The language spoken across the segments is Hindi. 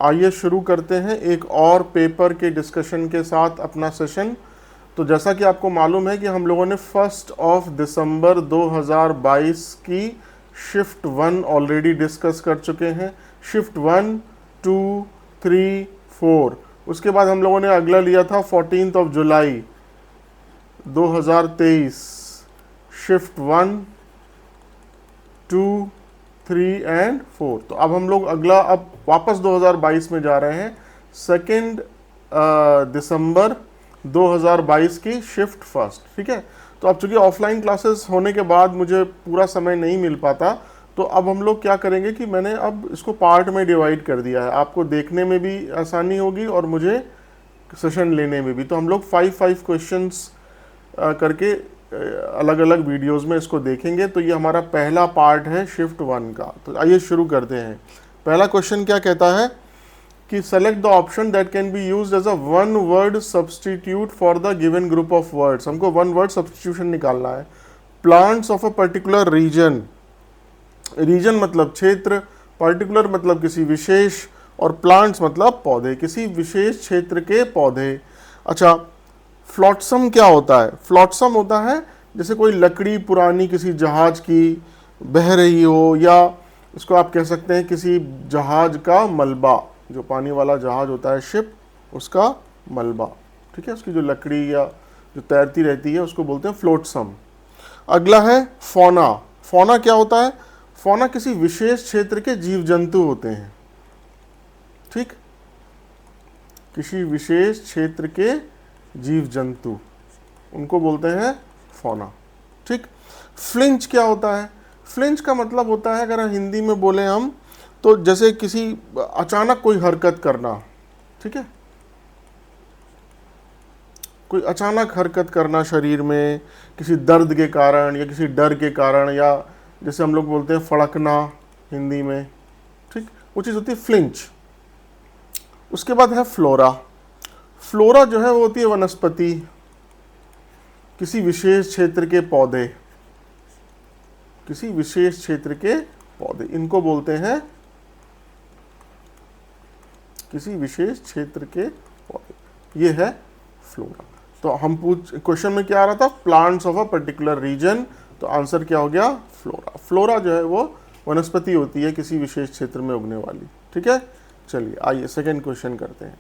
आइए शुरू करते हैं एक और पेपर के डिस्कशन के साथ अपना सेशन। तो जैसा कि आपको मालूम है कि हम लोगों ने 1 दिसंबर 2022 की शिफ्ट 1 ऑलरेडी डिस्कस कर चुके हैं। शिफ्ट 1, 2, 3, 4। उसके बाद हम लोगों ने अगला लिया था 14 जुलाई 2023, शिफ्ट 1, 2, 3 एंड 4। तो अब हम लोग अगला अब वापस 2022 में जा रहे हैं। 2 दिसंबर 2022 की शिफ्ट फर्स्ट। ठीक है, तो अब चूंकि ऑफलाइन क्लासेस होने के बाद मुझे पूरा समय नहीं मिल पाता, तो अब हम लोग क्या करेंगे कि मैंने अब इसको पार्ट में डिवाइड कर दिया है। आपको देखने में भी आसानी होगी और मुझे सेशन लेने में भी। तो हम लोग 5 क्वेश्चंस करके अलग अलग वीडियोस में इसको देखेंगे। तो ये हमारा पहला पार्ट है शिफ्ट 1 का। तो आइए शुरू करते हैं। पहला क्वेश्चन क्या कहता है कि select the option that can be used as a one word substitute for the given group of words. हमको वन वर्ड सब्स्टिट्यूशन निकालना है। Plants of a particular region, region मतलब क्षेत्र, पर्टिकुलर मतलब किसी विशेष, और प्लांट्स मतलब पौधे, किसी विशेष क्षेत्र के पौधे। अच्छा, फ्लोट्सम क्या होता है? फ्लोट्सम होता है जैसे कोई लकड़ी पुरानी किसी जहाज की बह रही हो, या इसको आप कह सकते हैं किसी जहाज का मलबा, जो पानी वाला जहाज होता है शिप, उसका मलबा। ठीक है, उसकी जो लकड़ी या जो तैरती रहती है उसको बोलते हैं फ्लोट्सम। अगला है फौना। फौना क्या होता है? फौना किसी विशेष क्षेत्र के जीव जंतु होते हैं। ठीक, किसी विशेष क्षेत्र के जीव जंतु, उनको बोलते हैं फौना। ठीक, फ्लिंच क्या होता है? फ्लिंच का मतलब होता है, अगर हिंदी में बोले हम, तो जैसे किसी अचानक कोई हरकत करना। ठीक है, कोई अचानक हरकत करना शरीर में किसी दर्द के कारण या किसी डर के कारण, या जैसे हम लोग बोलते हैं फड़कना हिंदी में। ठीक, वो चीज़ होती है फ्लिंच। उसके बाद है फ्लोरा। फ्लोरा जो है वो होती है वनस्पति, किसी विशेष क्षेत्र के पौधे, किसी विशेष क्षेत्र के पौधे, इनको बोलते हैं किसी विशेष क्षेत्र के पौधे। ये है फ्लोरा। तो हम क्वेश्चन में क्या आ रहा था? Plants of a particular region. तो आंसर क्या हो गया? फ्लोरा। फ्लोरा जो है वो वनस्पति होती है किसी विशेष क्षेत्र में उगने वाली। ठीक है, चलिए आइए सेकंड क्वेश्चन करते हैं।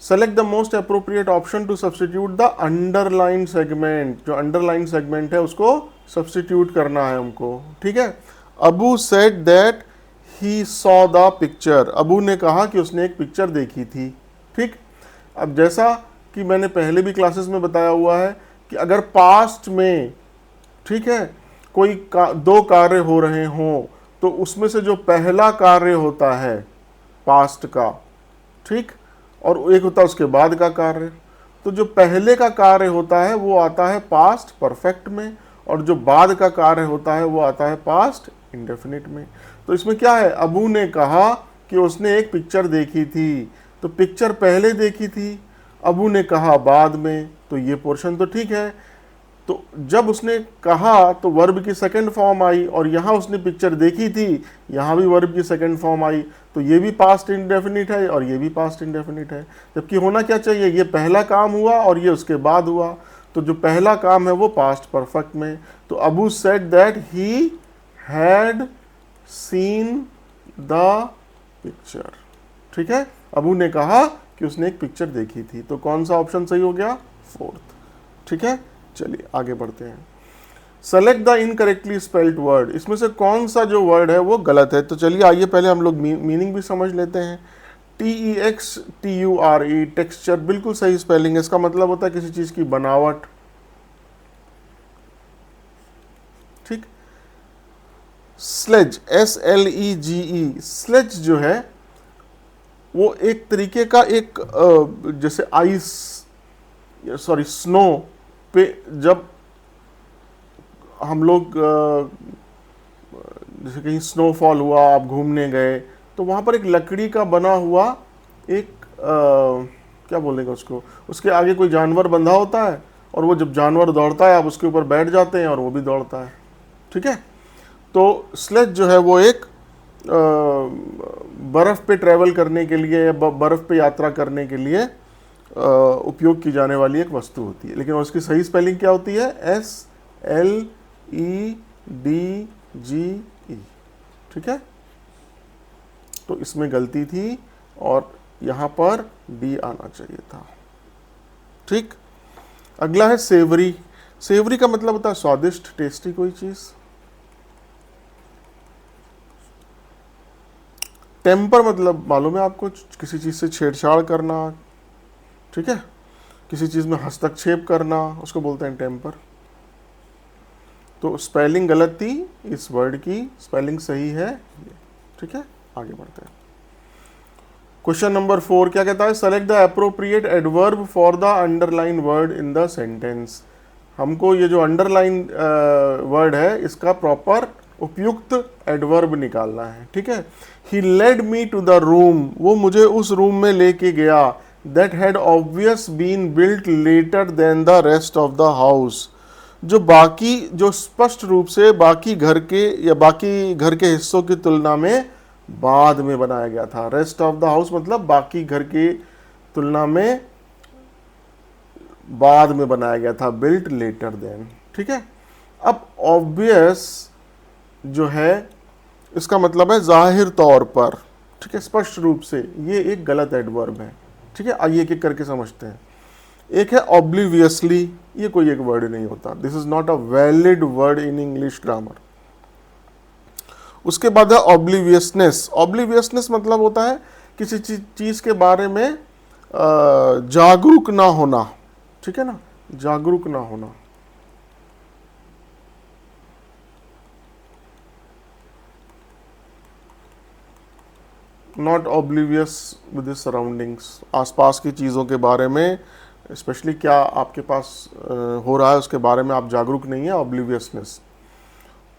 Select the most appropriate option to substitute the underline segment. जो अंडरलाइन सेगमेंट है उसको सब्स्टिट्यूट करना है हमको। ठीक है, Abu said that he saw the picture. Abu ने कहा कि उसने एक पिक्चर देखी थी। ठीक, अब जैसा कि मैंने पहले भी क्लासेस में बताया हुआ है कि अगर पास्ट में, ठीक है, कोई दो कार्य हो रहे हों, तो उसमें से जो पहला कार्य होता है पास्ट का, ठीक, और एक होता है उसके बाद का कार्य, तो जो पहले का कार्य होता है वो आता है पास्ट परफेक्ट में, और जो बाद का कार्य होता है वो आता है पास्ट इंडेफिनिट में। तो इसमें क्या है? अबू ने कहा कि उसने एक पिक्चर देखी थी, तो पिक्चर पहले देखी थी, अबू ने कहा बाद में, तो ये पोर्शन तो ठीक है। तो जब उसने कहा तो वर्ब की सेकंड फॉर्म आई, और यहाँ उसने पिक्चर देखी थी, यहाँ भी वर्ब की सेकंड फॉर्म आई, तो ये भी पास्ट इंडेफिनिट है और ये भी पास्ट इंडेफिनिट है। जबकि होना क्या चाहिए? ये पहला काम हुआ और ये उसके बाद हुआ, तो जो पहला काम है वो पास्ट परफेक्ट में। तो Abu said that he had seen the picture. ठीक है, अबू ने कहा कि उसने एक पिक्चर देखी थी। तो कौन सा ऑप्शन सही हो गया? फोर्थ। ठीक है, चलिए आगे बढ़ते हैं। Select the incorrectly spelled word. इसमें से कौन सा जो वर्ड है वो गलत है? तो चलिए आइए पहले हम लोग मीनिंग भी समझ लेते हैं। TEXTURE, टेक्सचर, बिल्कुल सही स्पेलिंग है। इसका मतलब होता है किसी चीज की बनावट। ठीक, स्लेज, SLEGE, स्लेज जो है वो एक तरीके का एक जैसे आइस, सॉरी स्नो पे जब हम लोग जैसे कहीं स्नोफॉल हुआ, आप घूमने गए, तो वहाँ पर एक लकड़ी का बना हुआ एक क्या बोलेंगे उसको, उसके आगे कोई जानवर बंधा होता है, और वो जब जानवर दौड़ता है आप उसके ऊपर बैठ जाते हैं और वो भी दौड़ता है। ठीक है, तो स्लेज जो है वो एक बर्फ़ पे ट्रैवल करने के लिए या बर्फ़ पे यात्रा करने के लिए उपयोग की जाने वाली एक वस्तु होती है, लेकिन उसकी सही स्पेलिंग क्या होती है? SLEDGE। ठीक है, तो इसमें गलती थी और यहां पर डी आना चाहिए था। ठीक, अगला है सेवरी। सेवरी का मतलब होता है स्वादिष्ट, टेस्टी कोई चीज। टेम्पर मतलब मालूम है आपको, किसी चीज से छेड़छाड़ करना। ठीक है, किसी चीज में हस्तक्षेप करना, उसको बोलते हैं टेम्पर। तो स्पेलिंग गलत थी, इस वर्ड की स्पेलिंग सही है। ठीक है, आगे बढ़ते हैं। क्वेश्चन नंबर 4 क्या कहता है? Select the appropriate adverb for the underline word in the sentence. हमको ये जो अंडरलाइन वर्ड है इसका प्रॉपर उपयुक्त एडवर्ब निकालना है। ठीक है, he led me to the room, वो मुझे उस रूम में लेके गया, that had obvious been built later than the rest of the house, जो स्पष्ट रूप से बाकी घर के या बाकी घर के हिस्सों की तुलना में बाद में बनाया गया था। रेस्ट ऑफ द हाउस मतलब बाकी घर की तुलना में बाद में बनाया गया था, बिल्ट लेटर देन। ठीक है, अब ऑब्वियस जो है इसका मतलब है जाहिर तौर पर। ठीक है, स्पष्ट रूप से, ये एक गलत एडवर्ब है। ठीक है, आइए एक एक करके समझते हैं। एक है ऑब्लिवियसली, ये कोई एक वर्ड नहीं होता, this is not a valid word in English grammar. उसके बाद है ऑब्लिवियसनेस। ऑब्लिवियसनेस मतलब होता है किसी चीज के बारे में जागरूक ना होना। ठीक है ना, जागरूक ना होना। Not oblivious with the surroundings, आसपास की चीज़ों के बारे में, स्पेशली क्या आपके पास हो रहा है उसके बारे में आप जागरूक नहीं है, ऑब्लिवियसनेस।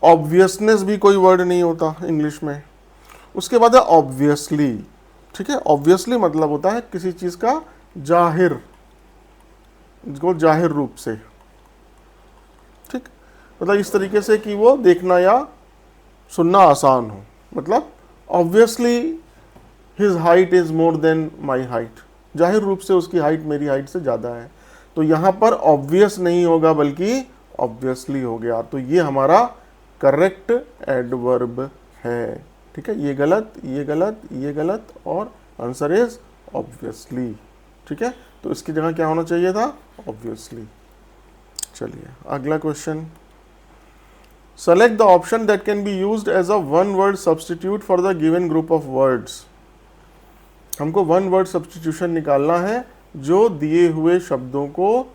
ऑब्वियसनेस भी कोई वर्ड नहीं होता इंग्लिश में। उसके बाद है ऑब्वियसली। ठीक है, ऑब्वियसली मतलब होता है किसी चीज़ का जाहिर, इसको जाहिर रूप से। ठीक, मतलब इस तरीके से कि वो देखना या सुनना आसान हो। मतलब obviously his height is more than my height, जाहिर रूप से उसकी हाइट मेरी हाइट से ज़्यादा है। तो यहाँ पर ऑब्वियस नहीं होगा बल्कि ऑब्वियसली हो गया। तो ये हमारा करेक्ट एडवर्ब है। ठीक है, ये गलत, ये गलत, ये गलत, और आंसर इज ऑब्वियसली। ठीक है, तो इसकी जगह क्या होना चाहिए था? ऑब्वियसली। चलिए अगला question. Select the option that can be used as a one word substitute for the given group of words. हमको वन वर्ड सब्सटीट्यूशन निकालना है जो दिए हुए शब्दों को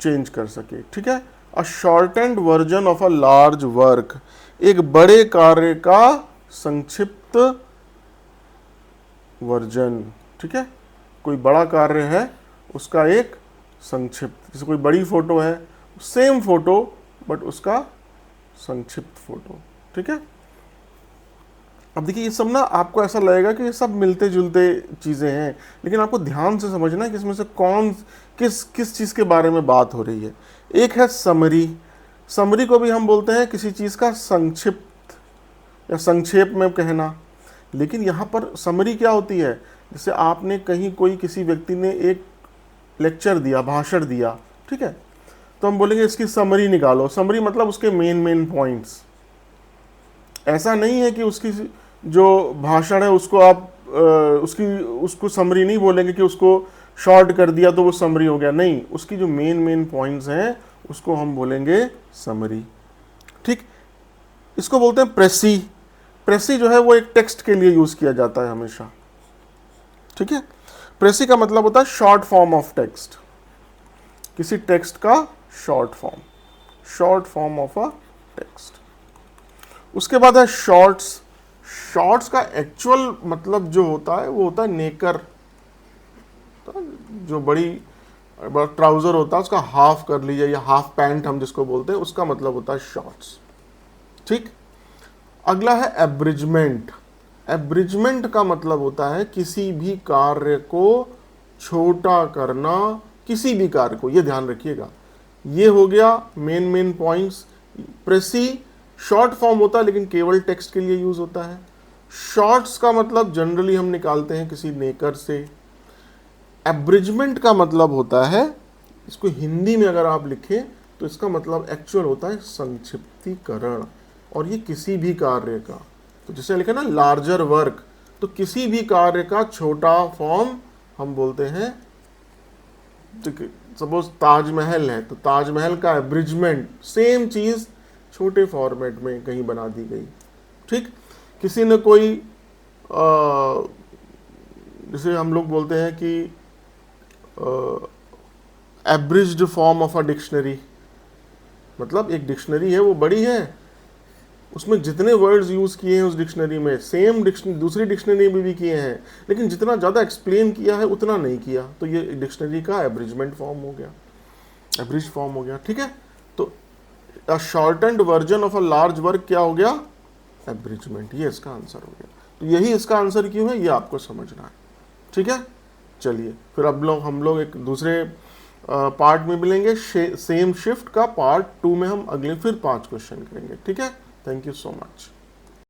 चेंज कर सके। ठीक है, a shortened version of a large work, एक बड़े कार्य का संक्षिप्त वर्जन। ठीक है, कोई बड़ा कार्य है उसका एक संक्षिप्त, जैसे कोई बड़ी फोटो है, सेम फोटो बट उसका संक्षिप्त फोटो। ठीक है, अब देखिए ये सब ना आपको ऐसा लगेगा कि ये सब मिलते जुलते चीज़ें हैं, लेकिन आपको ध्यान से समझना है कि इसमें से कौन किस चीज़ के बारे में बात हो रही है। एक है समरी। समरी को भी हम बोलते हैं किसी चीज़ का संक्षिप्त या संक्षेप में कहना। लेकिन यहाँ पर समरी क्या होती है? जैसे आपने कहीं कोई किसी व्यक्ति ने एक लेक्चर दिया, भाषण दिया, ठीक है, तो हम बोलेंगे इसकी समरी निकालो। समरी मतलब उसके मेन पॉइंट्स। ऐसा नहीं है कि उसकी जो भाषण है उसको आप उसको समरी नहीं बोलेंगे कि उसको शॉर्ट कर दिया तो वो समरी हो गया। नहीं, उसकी जो मेन पॉइंट्स हैं उसको हम बोलेंगे समरी। ठीक, इसको बोलते हैं प्रेसी। प्रेसी जो है वो एक टेक्स्ट के लिए यूज किया जाता है हमेशा। ठीक है, प्रेसी का मतलब होता है शॉर्ट फॉर्म ऑफ टेक्स्ट, किसी टेक्स्ट का short form of a text. उसके बाद है शॉर्ट्स। शॉर्ट्स का एक्चुअल मतलब जो होता है वो होता है नेकर, तो जो बड़ा ट्राउजर होता है उसका हाफ कर लीजिए, या हाफ पैंट हम जिसको बोलते हैं, उसका मतलब होता है शॉर्ट्स। ठीक, अगला है एब्रिजमेंट। एब्रिजमेंट का मतलब होता है किसी भी कार्य को छोटा करना, किसी भी कार्य को, ये ध्यान रखिएगा। ये हो गया मेन पॉइंट्स। प्रेसी शॉर्ट फॉर्म होता है लेकिन केवल टेक्स्ट के लिए यूज होता है। शॉर्ट्स का मतलब जनरली हम निकालते हैं किसी नेकर से। एब्रिजमेंट का मतलब होता है, इसको हिंदी में अगर आप लिखें तो इसका मतलब एक्चुअल होता है संक्षिप्तीकरण, और ये किसी भी कार्य का, तो जैसे लिखा ना लार्जर वर्क, तो किसी भी कार्य का छोटा फॉर्म हम बोलते हैं। सपोज ताजमहल है तो ताजमहल का एब्रिजमेंट, सेम चीज छोटे फॉर्मेट में कहीं बना दी गई। ठीक, किसी ने कोई जैसे हम लोग बोलते हैं कि abridged form of a dictionary, मतलब एक डिक्शनरी है वो बड़ी है, उसमें जितने वर्ड्स यूज किए हैं उस डिक्शनरी में सेम डिक्शनरी दूसरी डिक्शनरी में भी किए हैं, लेकिन जितना ज़्यादा एक्सप्लेन किया है उतना नहीं किया, तो ये डिक्शनरी का एब्रिजमेंट फॉर्म हो गया, एब्रिज फॉर्म हो गया। ठीक है, तो a shortened version of a large work क्या हो गया, एब्रिजमेंट, ये इसका आंसर हो गया। तो यही इसका आंसर क्यों है ये आपको समझना है। ठीक है, चलिए फिर अब हम लोग एक दूसरे पार्ट में मिलेंगे, सेम शिफ्ट का पार्ट 2 में हम अगले फिर 5 क्वेश्चन करेंगे। ठीक है, थैंक यू सो मच।